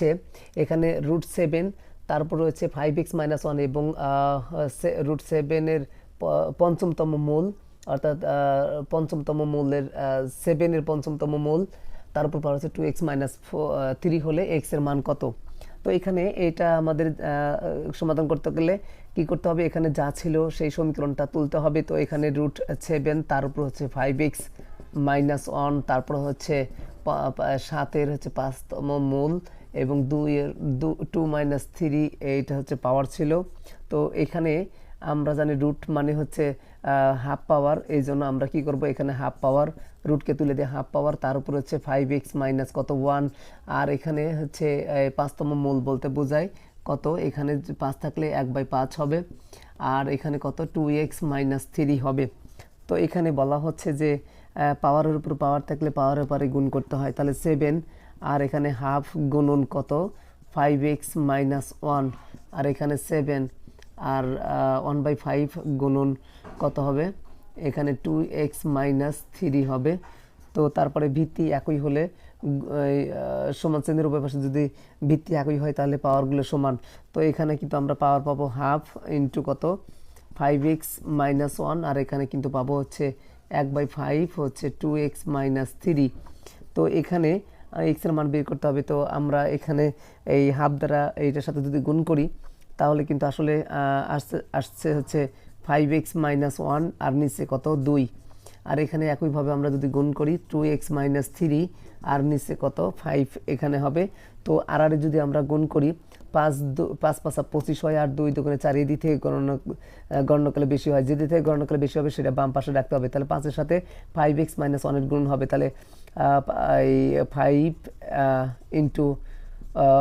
হচ্ছে এখানে √7, তারপর হচ্ছে 5x-1 এবং √7-এর পঞ্চমতম মূল, অর্থাৎ পঞ্চমতম মূলের 7-এর পঞ্চমতম মূল, তার উপর পাওয়ার হচ্ছে 2x-3 হলে x এর মান কত। তো এখানে এটা আমাদের সমাধান করতে গেলে কি করতে হবে, এখানে যা ছিল সেই সমীকরণটা তুলতে হবে। তো এখানে √7, তার উপর হচ্ছে 5x-1, তারপর হচ্ছে 7-এর হচ্ছে 5তম মূল এবং 2-3 এইটা হচ্ছে পাওয়ার ছিল। তো এখানে আমরা জানি রুট মানে হচ্ছে হাফ পাওয়ার, এই জন্য আমরা কি করব, এখানে হাফ পাওয়ার, রুটকে তুলে দিয়ে হাফ পাওয়ার, তার উপর হচ্ছে 5x মাইনাস কত 1, আর এখানে হচ্ছে 5তম মূল বলতে বোঝায় কত, এখানে 5 থাকলে 1/5 হবে, আর এখানে কত 2x-3 হবে। তো এখানে বলা হচ্ছে যে পাওয়ারের উপর পাওয়ার থাকলে পাওয়ারের পরে গুণ করতে হয়, তাহলে 7, আর এখানে হাফ গুণন কত 5x-1, আর এখানে 7, আর 1/5 গুণন কত হবে, এখানে 2x-3 হবে। তো তারপরে ভিত্তি একই হলে সমান শ্রেণীর উভয় পাশে যদি ভিত্তি একই হয় তাহলে পাওয়ারগুলো সমান। তো এখানে কিন্তু আমরা পাওয়ার পাবো হাফ ইন্টু কত 5x-1, আর এখানে কিন্তু পাবো হচ্ছে 1/5 হচ্ছে 2x-3। তো এখানে x এর মান বের করতে হবে। তো আমরা এখানে এই হাফ দ্বারা এইটার সাথে যদি গুণ করি তাহলে কিন্তু আসলে আসছে হচ্ছে 5x-1, আর নিচে কত 2, আর এখানে একইভাবে আমরা যদি গুণ করি 2x-3, আর নিচে কত 5 এখানে হবে। তো আর যদি আমরা গুণ করি 5-5 হয়, আর 2-2 4, এই দিক থেকে গণনাকালে বেশি হয়, যে দিক থেকে গণনাকালে বেশি হবে সেটা বাম পাশে রাখতে হবে। তাহলে 5-এর সাথে 5x-1 এর গুণ হবে, তাহলে 5 ইন্টু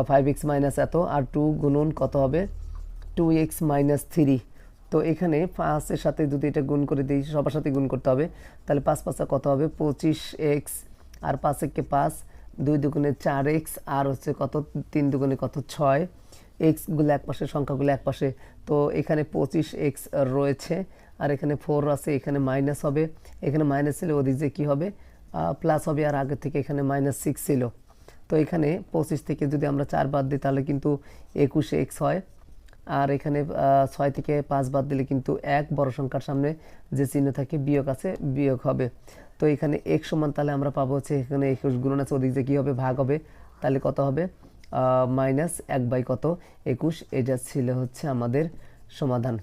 5x মাইনাস এত, আর 2 গুণন কত হবে 2x-3। তো এখানে 5-এর সাথে যদি এটা গুণ করে দিই, সবার সাথে গুণ করতে হবে, তাহলে 5-5 কত হবে 25x, আর 5-1 5, 2-2 4x, আর হচ্ছে কত 3-2 কত 6, এক্সগুলো এক পাশে, সংখ্যাগুলো এক পাশে। তো এখানে 25x রয়েছে, আর এখানে 4 আছে, এখানে মাইনাস হবে, এখানে মাইনাস ছিল ওদিক যে কী হবে প্লাস হবে, আর আগে থেকে এখানে -6 ছিল। তো এখানে 25 থেকে যদি আমরা 4 বাদ দিই তাহলে কিন্তু 21x হয়, আর এখানে 6 থেকে 5 বাদ দিলে কিন্তু 1 বড় সংখ্যার সামনে যে চিহ্ন থাকে বিয়োগ আছে, বিয়োগ হবে। তো এখানে x সমান তাহলে আমরা পাবো হচ্ছে এখানে 21 গুণন আছে, ওদিক যে কী হবে ভাগ হবে, তাহলে কত হবে -1/21। এটা ছিল হচ্ছে আমাদের সমাধান।